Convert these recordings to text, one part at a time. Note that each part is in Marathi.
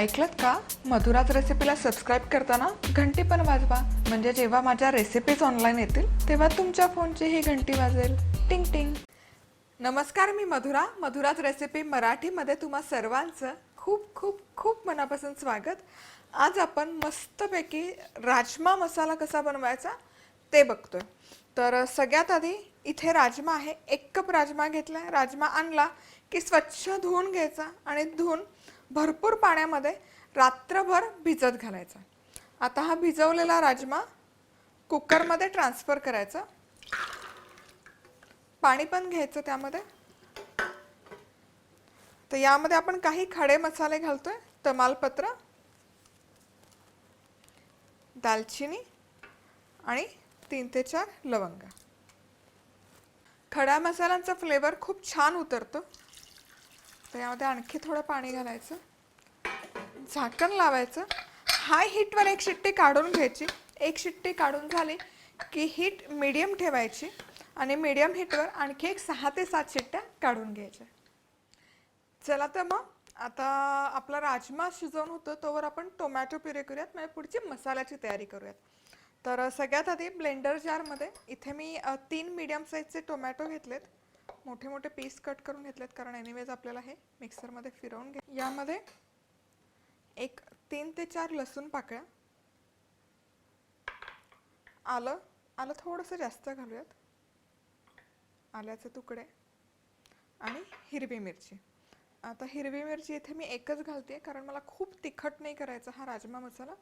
ऐकलत का? मधुराज रेसिपीला सबस्क्राईब करताना घंटी पण वाजवा, म्हणजे जेव्हा माझ्या रेसिपीज ऑनलाईन येतील तेव्हा तुमच्या फोनची ही घंटी वाजेल. टिंग टिंग. नमस्कार, मी मधुराज रेसिपी मराठीमध्ये तुम्हा सर्वांचं खूप खूप खूप मनापासून स्वागत. आज आपण मस्तपैकी राजमा मसाला कसा बनवायचा ते बघतोय. तर सगळ्यात आधी इथे राजमा आहे. 1 कप राजमा घेतला. राजमा आणला की स्वच्छ धुवून घ्यायचा आणि धुवून भरपूर पाण्यामध्ये रात्रभर भिजत घालायचा. आता हा भिजवलेला राजमा कुकरमध्ये ट्रान्सफर करायचा. पाणी पण घ्यायचं त्यामध्ये. तर यामध्ये आपण काही खडे मसाले घालतोय. तमालपत्र, दालचिनी आणि 3 ते 4 लवंगा. खड्या मसाल्यांचा फ्लेवर खूप छान उतरतो. तर यामध्ये आणखी थोडं पाणी घालायचं, झाकण लावायचं. हाय हीटवर 1 शिट्टी काढून घ्यायची. 1 शिट्टी काढून झाली की हीट मीडियम ठेवायची आणि मीडियम हीटवर आणखी एक 6 ते 7 शिट्ट्या काढून घ्यायच्या. चला तर मग आता आपला राजमा शिजवून होतो तोवर आपण टोमॅटो प्युरे करूयात, म्हणजे पुढची मसाल्याची तयारी करूयात. तर सगळ्यात आधी ब्लेंडर जारमध्ये इथे मी 3 मीडियम साईजचे टोमॅटो घेतलेत. मोठे मोठे पीस कट करून घेतलेत, कारण एनिवेज आपल्याला हे मिक्सरमध्ये फिरवून घ्या. यामध्ये 3 ते 4 लसूण पाकळ्या, आलं थोडंसं जास्त घालूयात, आल्याचे तुकडे आणि हिरवी मिरची. आता हिरवी मिरची इथे मी एकच घालते, कारण मला खूप तिखट नाही करायचा हा राजमा मसाला.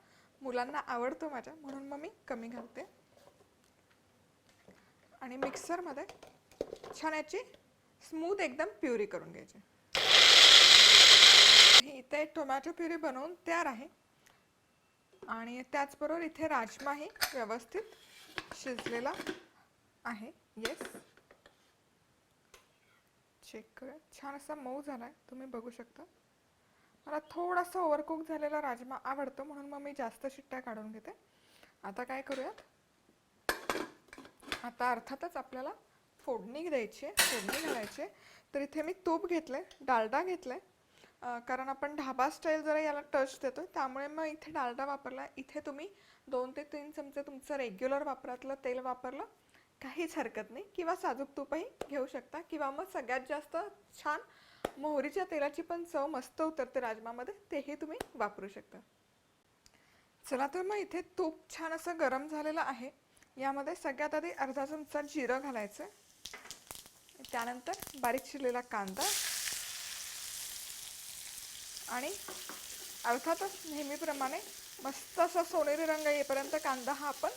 मुलांना आवडतो माझ्या, म्हणून मग मी कमी घालते. आणि मिक्सरमध्ये छान याची स्मूथ एकदम प्युरी करून घ्यायची. इथे टोमॅटो प्युरी बनवून तयार आहे. आणि त्याचबरोबर इथे राजमाही व्यवस्थित शिजलेला आहे. येस, चेक करूया. छान असा मऊ झालाय, तुम्ही बघू शकता. मला थोडासा ओव्हरकुक झालेला राजमा आवडतो, म्हणून मग मी जास्त शिट्ट्या काढून घेते. आता काय करूयात, आता अर्थातच आपल्याला फोडणी द्यायची आहे, फोडणी घालायची. तर इथे मी तूप घेतलंय, डालडा घेतलाय, कारण आपण ढाबा स्टाईल जरा याला टच देतो, त्यामुळे मग इथे डालडा वापरला. इथे तुम्ही 2 ते 3 चमचे तुमचं रेग्युलर वापरातलं तेल वापरलं, काहीच हरकत नाही. किंवा साजूक तूपही घेऊ शकता, किंवा मग सगळ्यात जास्त छान मोहरीच्या तेलाची पण चव मस्त उतरते राजमामध्ये, तेही तुम्ही वापरू शकता. चला तर मग इथे तूप छान असं गरम झालेलं आहे. यामध्ये सगळ्यात आधी अर्धा चमचा जिरं घालायचं, त्यानंतर बारीक चिरलेला कांदा आणि अर्थातच नेहमीप्रमाणे मस्त असा सोनेरी रंग येईपर्यंत कांदा हा आपण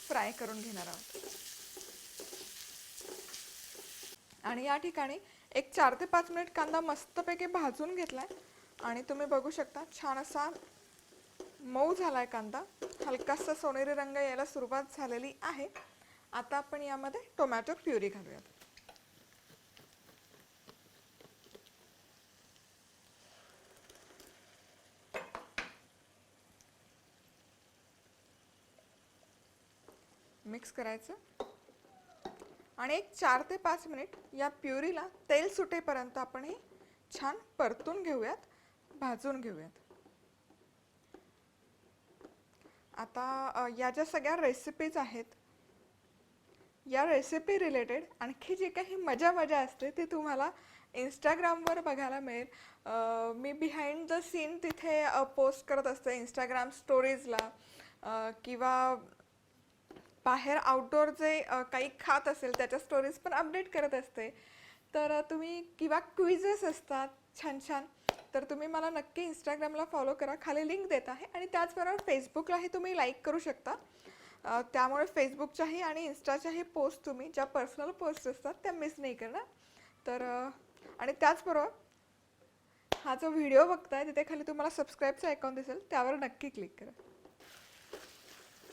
फ्राय करून घेणार आहोत. आणि या ठिकाणी एक 4 ते 5 मिनिट कांदा मस्तपैकी भाजून घेतलाय आणि तुम्ही बघू शकता छान असा मऊ झालाय कांदा. हलकासा सोनेरी रंग यायला सुरुवात झालेली आहे. आता आपण यामध्ये टोमॅटो प्युरी घालूयात. मिक्स करायचं आणि एक 4 ते 5 मिनिट या प्युरीला तेल सुटेपर्यंत आपण हे छान परतून घेऊयात, भाजून घेऊयात. आता या ज्या सगळ्या रेसिपीज आहेत, या रेसिपी रिलेटेड आणखी जे काही मजा असते ती तुम्हाला इंस्टाग्रामवर बघायला मिळेल. मी बिहाइंड द सीन तिथे पोस्ट करत असते इंस्टाग्राम स्टोरीजला, किंवा बाहेर आउटडोर जे काही खात असेल त्याच्या स्टोरीज पण अपडेट करत असते. तर तुम्ही, किंवा क्विजेस असतात छान छान, तर तुम्ही मला नक्की इंस्टाग्रामला फॉलो करा, खाली लिंक देत आहे. आणि त्याचबरोबर फेसबुकलाही तुम्ही लाईक करू शकता. त्यामुळे फेसबुकच्याही आणि इंस्टाच्याही पोस्ट, तुम्ही ज्या पर्सनल पोस्ट असतात त्या मिस नाही करणार. तर आणि त्याचबरोबर हा जो व्हिडिओ बघताय तिथे खाली तुम्हाला सबस्क्राईबचं आयकॉन दिसेल, त्यावर नक्की क्लिक करा.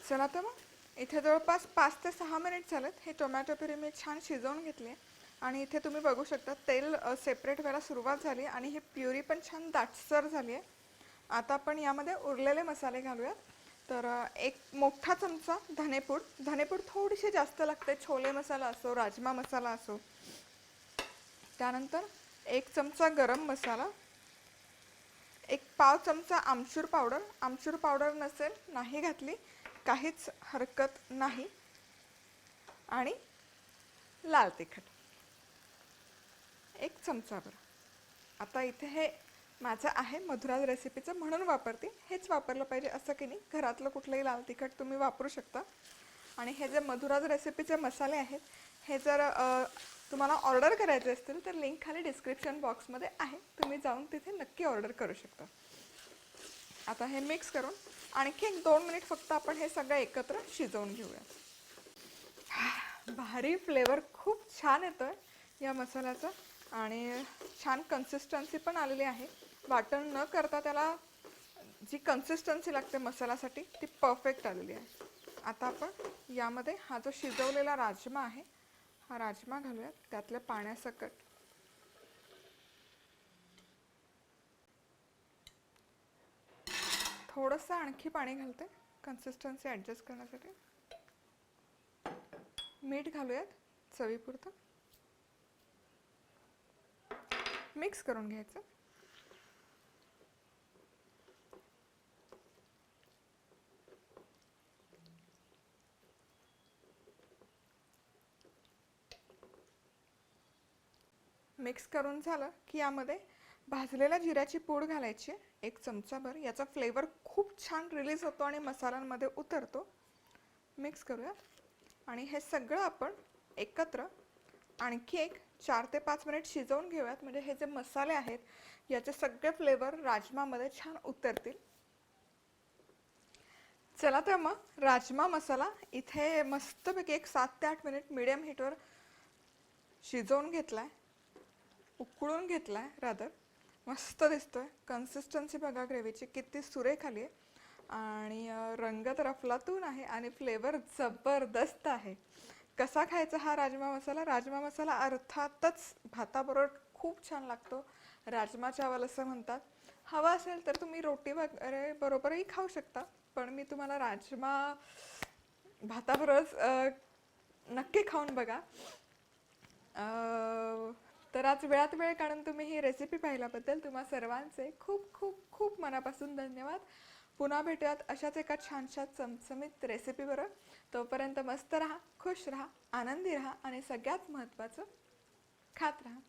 चला तर मग इथे जवळपास 5 ते 6 मिनिट झालेत. हे टोमॅटो प्युरी मी छान शिजवून घेतली आहे आणि इथे तुम्ही बघू शकता तेल सेपरेट व्हायला सुरुवात झाली आणि ही प्युरी पण छान दाटसर झाली आहे. आता आपण यामध्ये उरलेले मसाले घालूयात. तर एक मोठा चमचा धनेपूड थोडीशी जास्त लागते, छोले मसाला असो, राजमा मसाला असो. त्यानंतर 1 चमचा गरम मसाला, एक पाव चमचा आमचूर पावडर नसेल नाही घातली काहीच हरकत नाही, आणि लाल तिखट एक चमचाभर. आता इथे हे माझं आहे मधुराज रेसिपीचं म्हणून वापरते, हेच वापरलं पाहिजे असं की नाही, घरातलं कुठलंही लाल तिखट तुम्ही वापरू शकता. आणि हे जे मधुराज रेसिपीचे मसाले आहेत, हे जर तुम्हाला ऑर्डर करायचे असतील तर लिंक खाली डिस्क्रिप्शन बॉक्समध्ये आहे, तुम्ही जाऊन तिथे नक्की ऑर्डर करू शकता. आता हे मिक्स करून आणखी 1-2 मिनिट फक्त आपण हे सगळं एकत्र शिजवून घेऊया. भारी फ्लेवर खूप छान येतोय या मसाल्याचा, आणि छान कन्सिस्टन्सी पण आलेली आहे. वाटण न करता त्याला जी कन्सिस्टन्सी लागते मसाल्यासाठी ती परफेक्ट आलेली आहे. आता आपण यामध्ये हा जो शिजवलेला राजमा आहे, हा राजमा घालूयात त्यातल्या पाण्यासकट. थोडंसं आणखी पाणी घालते कन्सिस्टन्सी ॲडजस्ट करण्यासाठी. मीठ घालूयात चवीपुरतं. मिक्स करून घ्यायचं. मिक्स करून झालं की यामध्ये भाजलेल्या जिऱ्याची पूड घालायची 1 चमचाभर. याचा फ्लेवर खूप छान रिलीज होतो आणि मसाल्यांमध्ये उतरतो. मिक्स करूया आणि हे सगळं आपण एकत्र आणखी 4 ते 5 मिनिट शिजवून घेऊयात, म्हणजे हे जे मसाले आहेत याचे सगळे फ्लेवर राजमामध्ये छान उतरतील. चला तर मग राजमा मसाला इथे मस्तपैकी 7 ते 8 मिनिट मीडियम हीटवर शिजवून घेतलाय, उकळून घेतलाय रादर. मस्त दिसतोय. कन्सिस्टन्सी बघा ग्रेव्हीची किती सुरेख आली आहे, आणि रंग तर अफलातून आहे आणि फ्लेवर जबरदस्त आहे. कसा खायचा हा राजमा मसाला? राजमा मसाला अर्थातच भाताबरोबर खूप छान लागतो. राजमा चावल असं म्हणतात. हवा असेल तर तुम्ही रोटी वगैरे बरोबरही खाऊ शकता, पण मी तुम्हाला राजमा भाताबरोबरच नक्की खाऊन बघा. तर आज वेळात वेळ काढून तुम्ही ही रेसिपी पाहिल्याबद्दल तुम्हा सर्वांचे खूप खूप खूप मनापासून धन्यवाद. पुन्हा भेटूयात अशाच एका छानशा चमचमीत रेसिपीबरोबर. तोपर्यंत मस्त राहा, खुश राहा, आनंदी राहा, आणि सगळ्यात महत्त्वाचं खात राहा.